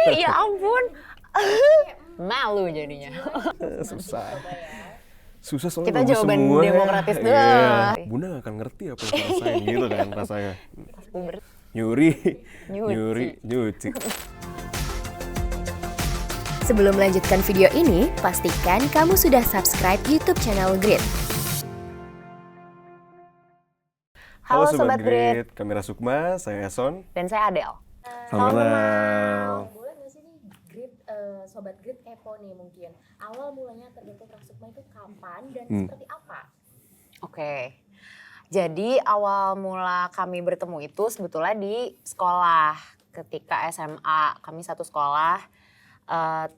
Ya ampun. Malu jadinya. Susah. Susah soalnya Kita bagus jawaban semua. demokratis doang. Iya. Bunda gak akan ngerti apa yang saya rasain gitu kan rasanya. Nyuri, nyuci. Sebelum melanjutkan video ini, pastikan kamu sudah subscribe YouTube channel Grit. Halo Sobat Grit. Kami Rasukma, saya Eson. Dan saya Adele. Salam kenal. Boleh nggak sih nih Grit, Sobat Grit kepo nih mungkin. Awal mulanya terbentuk Rasukma itu kapan dan seperti apa? Oke. Jadi awal mula kami bertemu itu sebetulnya di sekolah. Ketika SMA kami satu sekolah.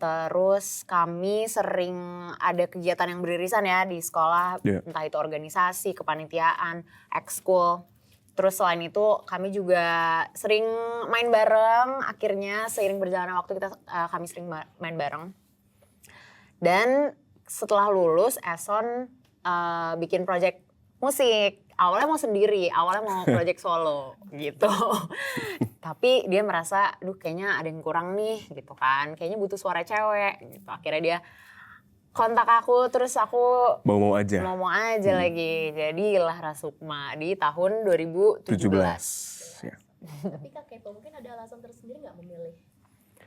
Terus kami sering ada kegiatan yang beririsan ya di sekolah, entah itu organisasi, kepanitiaan, ekskul. Terus selain itu kami juga sering main bareng, akhirnya seiring berjalannya waktu kami sering main bareng. Dan setelah lulus Eson bikin project musik. Awalnya mau sendiri, awalnya mau project solo gitu. Tapi dia merasa, aduh kayaknya ada yang kurang nih gitu kan. Kayaknya butuh suara cewek gitu. Akhirnya dia kontak aku, terus aku Mau aja. Mau aja lagi. Jadilah Rasukma di tahun 2017. Ya. Tapi Kak Kepo mungkin ada alasan tersendiri nggak memilih?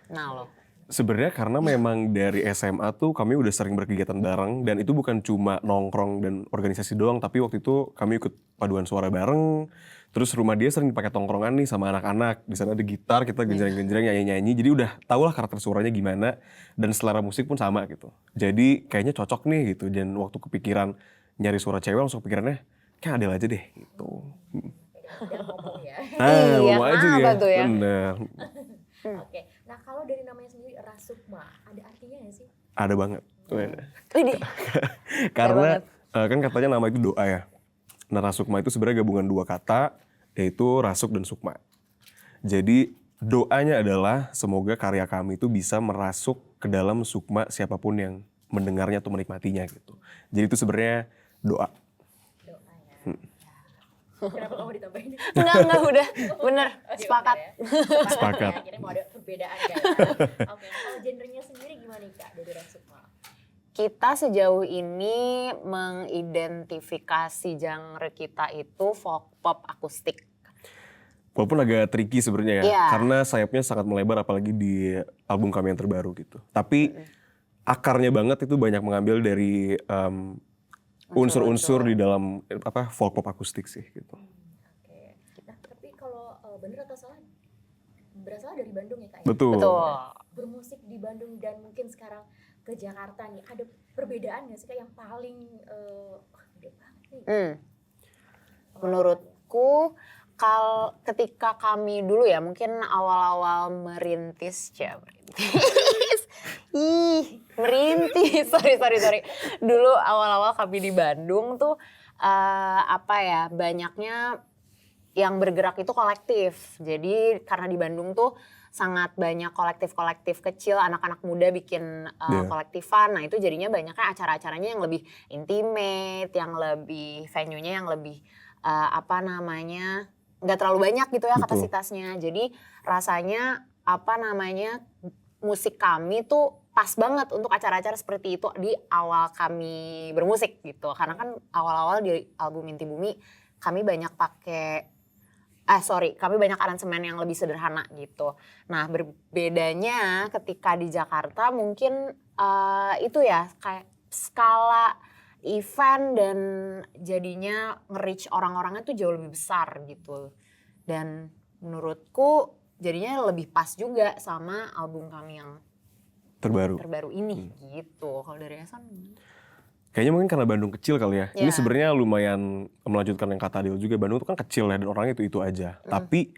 Nah loh. Sebenarnya karena memang dari SMA tuh kami udah sering berkegiatan bareng dan itu bukan cuma nongkrong dan organisasi doang, tapi waktu itu kami ikut paduan suara bareng. Terus rumah dia sering dipakai tongkrongan nih sama anak-anak. Di sana ada gitar, kita genjreng-genjreng nyanyi-nyanyi. Jadi udah tau lah karakter suaranya gimana dan selera musik pun sama gitu. Jadi kayaknya cocok nih gitu. Dan waktu kepikiran nyari suara cewek langsung kepikirannya kayak Adele aja deh gitu. Udah ngomong ya. Iya, ngomong aja kenapa ya. tuh ya? Bener. Oke, nah kalau dari namanya sendiri Rasukma, ada artinya nggak sih? Ada banget. Widih. Karena kan katanya nama itu doa ya. Nah Rasukma itu sebenarnya gabungan dua kata, yaitu rasuk dan sukma. Jadi doanya adalah semoga karya kami itu bisa merasuk ke dalam sukma siapapun yang mendengarnya atau menikmatinya gitu. Jadi itu sebenarnya doa. Doa ya. Kenapa kamu ditambahin? Enggak udah. Bener, sepakat. Sepakat. Ya, akhirnya mau ada perbedaan kan? Oke, nah kalau genrenya sendiri gimana nih Kak dari Rasukma? Kita sejauh ini mengidentifikasi genre kita itu folk pop akustik. Walaupun agak tricky sebenarnya ya, Iya. karena sayapnya sangat melebar apalagi di album kami yang terbaru gitu. Tapi akarnya banget itu banyak mengambil dari unsur-unsur di dalam folk pop akustik sih gitu. Oke, nah tapi kalau bener atau salah, berasal dari Bandung ya Kak ya? Betul. Bermusik di Bandung dan mungkin sekarang ke Jakarta nih, ada perbedaan nggak sih Kak yang paling gede banget nih? Menurutku ketika kami dulu ya mungkin awal-awal merintis. Sorry. Dulu awal-awal kami di Bandung tuh banyaknya yang bergerak itu kolektif. Jadi karena di Bandung tuh sangat banyak kolektif-kolektif kecil, anak-anak muda bikin kolektifan. Nah itu jadinya banyaknya acara-acaranya yang lebih intimate, yang lebih venue-nya yang lebih nggak terlalu banyak gitu ya kapasitasnya. Jadi rasanya musik kami tuh pas banget untuk acara-acara seperti itu di awal kami bermusik gitu. Karena kan awal-awal di album Inti Bumi kami banyak kami banyak aransemen yang lebih sederhana gitu. Nah berbedanya ketika di Jakarta mungkin itu ya kayak skala event dan jadinya nge-reach orang-orangnya tuh jauh lebih besar gitu. Dan menurutku jadinya lebih pas juga sama album kami yang terbaru ini gitu. Kalau dari Eson Kayaknya mungkin karena Bandung kecil kali ya. Ini sebenarnya lumayan melanjutkan yang kata Adil juga. Bandung itu kan kecil ya dan orangnya itu aja. Tapi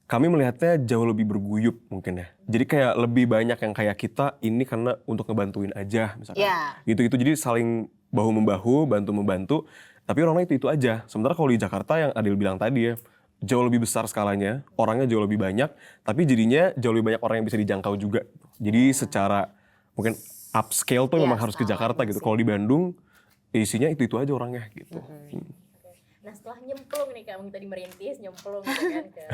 kami melihatnya jauh lebih berguyup mungkin ya. Jadi kayak lebih banyak yang kayak kita ini karena untuk ngebantuin aja misalkan. Gitu-gitu jadi saling bahu-membahu, bantu-membantu. Tapi orangnya itu aja. Sementara kalau di Jakarta yang Adil bilang tadi ya, jauh lebih besar skalanya, orangnya jauh lebih banyak, tapi jadinya jauh lebih banyak orang yang bisa dijangkau juga. Jadi secara mungkin upscale tuh memang harus ke Jakarta gitu. Kalau di Bandung isinya itu aja orangnya gitu. Nah setelah nyemplung nih Kak, tadi merintis nyemplung gitu kan ke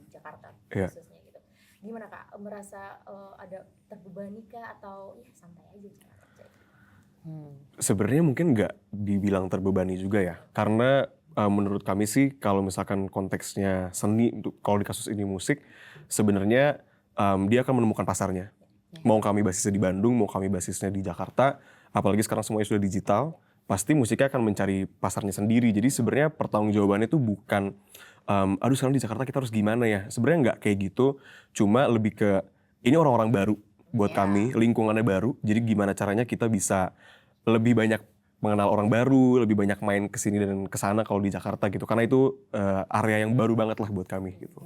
Jakarta khususnya gitu. gimana Kak? Merasa ada terbebani kah atau ya santai aja Kak? Sebenarnya mungkin nggak dibilang terbebani juga ya, karena menurut kami sih kalau misalkan konteksnya seni, kalau di kasus ini musik, sebenarnya dia akan menemukan pasarnya. Mau kami basisnya di Bandung, mau kami basisnya di Jakarta, apalagi sekarang semuanya sudah digital, pasti musiknya akan mencari pasarnya sendiri. Jadi sebenarnya pertanggungjawabannya itu bukan, aduh sekarang di Jakarta kita harus gimana ya. Sebenarnya nggak kayak gitu, cuma lebih ke ini orang-orang baru buat kami, lingkungannya baru. Jadi gimana caranya kita bisa lebih banyak mengenal orang baru, lebih banyak main kesini dan kesana kalau di Jakarta gitu. Karena itu area yang baru banget lah buat kami gitu.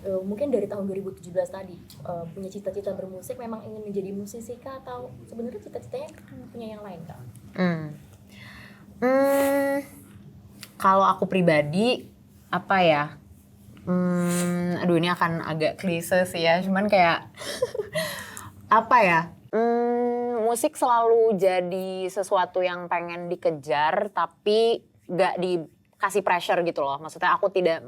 Mungkin dari tahun 2017 tadi punya cita-cita bermusik, memang ingin menjadi musisi kah atau sebenarnya cita-citanya punya yang lain Kak? Kalau aku pribadi apa ya? Aduh ini akan agak klise sih ya, cuman kayak apa ya? Musik selalu jadi sesuatu yang pengen dikejar tapi gak dikasih pressure gitu loh. Maksudnya aku tidak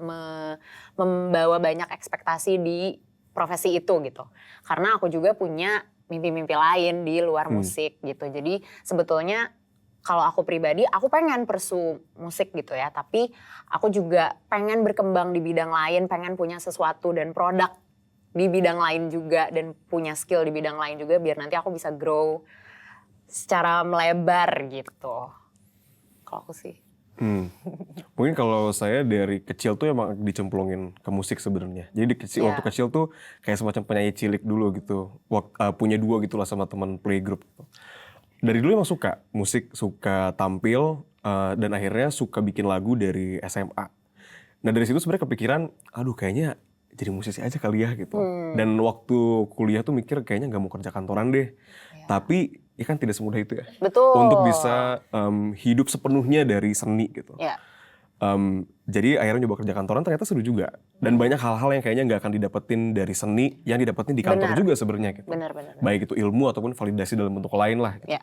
membawa banyak ekspektasi di profesi itu gitu. Karena aku juga punya mimpi-mimpi lain di luar musik gitu. Jadi sebetulnya kalau aku pribadi aku pengen pursue musik gitu ya. Tapi aku juga pengen berkembang di bidang lain, pengen punya sesuatu dan produk di bidang lain juga dan punya skill di bidang lain juga biar nanti aku bisa grow secara melebar gitu. Kalau aku sih. Mungkin kalau saya dari kecil tuh emang dicemplungin ke musik sebenarnya. Jadi waktu kecil tuh kayak semacam penyanyi cilik dulu gitu. Punya duo gitu lah sama teman playgroup. Dari dulu emang suka musik, suka tampil, dan akhirnya suka bikin lagu dari SMA. Nah dari situ sebenarnya kepikiran, aduh kayaknya jadi musisi aja kali ya gitu. Dan waktu kuliah tuh mikir kayaknya nggak mau kerja kantoran deh. Tapi ya kan tidak semudah itu ya. Betul. Untuk bisa hidup sepenuhnya dari seni gitu. Jadi akhirnya nyoba kerja kantoran ternyata seru juga. Dan banyak hal-hal yang kayaknya nggak akan didapetin dari seni yang didapetin di kantor juga sebenarnya gitu. Benar. Baik itu ilmu ataupun validasi dalam bentuk lain lah. Gitu.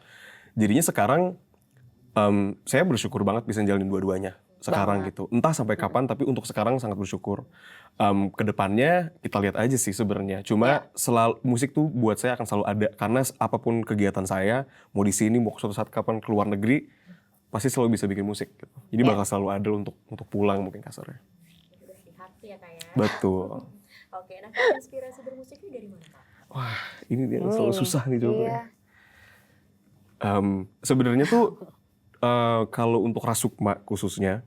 Jadinya sekarang saya bersyukur banget bisa jalanin dua-duanya sekarang gitu. Entah sampai kapan tapi untuk sekarang sangat bersyukur. Kedepannya kita lihat aja sih sebenarnya. Cuma musik tuh buat saya akan selalu ada karena apapun kegiatan saya, mau di sini mau suatu saat kapan ke luar negeri, pasti selalu bisa bikin musik gitu. Jadi bakal selalu ada untuk pulang mungkin kasarnya. Udah di hati ya Kak ya. Betul. Oke, nah Kak, inspirasi bermusiknya dari mana Kak? Wah, ini dia yang selalu susah nih jawabannya. Sebenarnya tuh kalau untuk Rasukma khususnya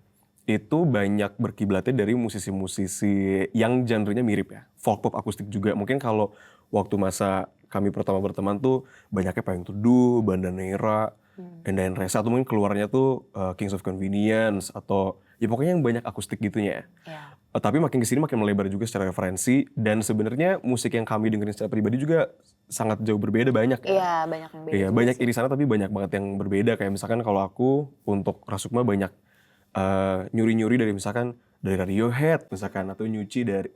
itu banyak berkiblatnya dari musisi-musisi yang genrenya mirip ya. Folk pop akustik juga. Mungkin kalau waktu masa kami pertama berteman tuh banyaknya Payung Teduh, Bandanera, Endayan Resa, atau mungkin keluarnya tuh Kings of Convenience atau ya pokoknya yang banyak akustik gitunya ya. Tapi makin kesini makin melebar juga secara referensi dan sebenarnya musik yang kami dengerin secara pribadi juga sangat jauh berbeda banyak ya. Iya banyak yang beda. Iya banyak irisannya tapi banyak banget yang berbeda. Kayak misalkan kalau aku untuk Rasukma banyak nyuri-nyuri dari misalkan dari Radiohead misalkan atau nyuri Jadi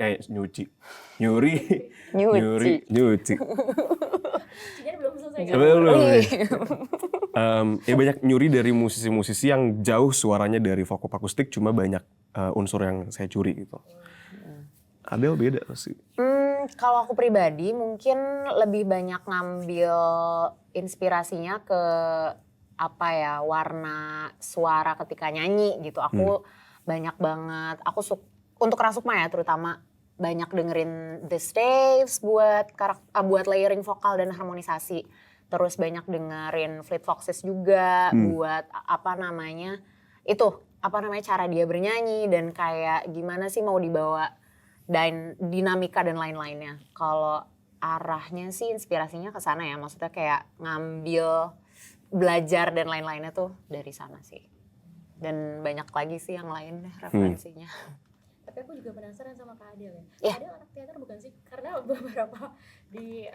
belum selesai Kak? Ya banyak nyuri dari musisi-musisi yang jauh suaranya dari folk pop akustik cuma banyak unsur yang saya curi gitu. Adel beda sih. Kalau aku pribadi mungkin lebih banyak ngambil inspirasinya ke apa ya warna suara ketika nyanyi gitu. Aku banyak banget. Untuk Rasukma ya terutama banyak dengerin The Staves buat layering vokal dan harmonisasi. Terus banyak dengerin Fleet Foxes juga buat cara dia bernyanyi dan kayak gimana sih mau dibawa dan dinamika dan lain-lainnya. Kalau arahnya sih inspirasinya ke sana ya, maksudnya kayak ngambil belajar dan lain-lainnya tuh dari sana sih. Dan banyak lagi sih yang lain deh referensinya. Tapi aku juga penasaran sama Kak Adel ya. Yeah. Adel anak teater bukan sih? Karena beberapa di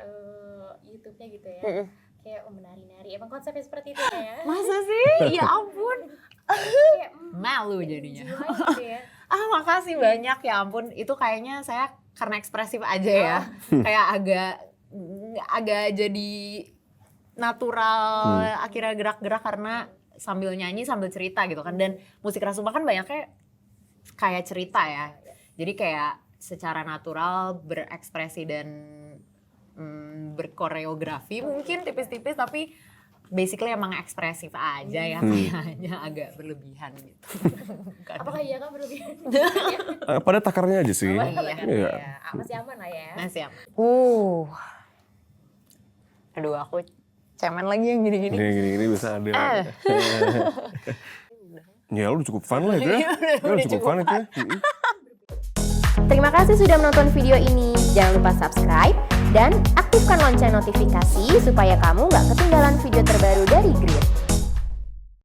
YouTube-nya gitu ya. Kayak menari-nari. Emang konsepnya seperti itu ya? Masa sih? Ya ampun. Kayak Malu jadinya. jiwa gitu ya. Makasih banyak ya ampun. Itu kayaknya saya karena ekspresif aja ya. Kayak agak jadi natural akhirnya gerak-gerak karena sambil nyanyi sambil cerita gitu kan. Dan musik Rasukma kan banyaknya kayak cerita ya. Jadi kayak secara natural berekspresi dan berkoreografi mungkin tipis-tipis, tapi basically emang ekspresif aja ya, kayaknya agak berlebihan gitu. Apakah iya kan berlebihan? Pada takarnya aja sih. Iya. Ya, masih aman lah ya. Masih aman. Aduh, aku cemen lagi yang gini-gini. Gini bisa ada. Ya lu cukup fun lah itu ya. Lu cukup fun itu ya. Terima kasih sudah menonton video ini. Jangan lupa subscribe dan aktifkan lonceng notifikasi supaya kamu nggak ketinggalan video terbaru dari Grit.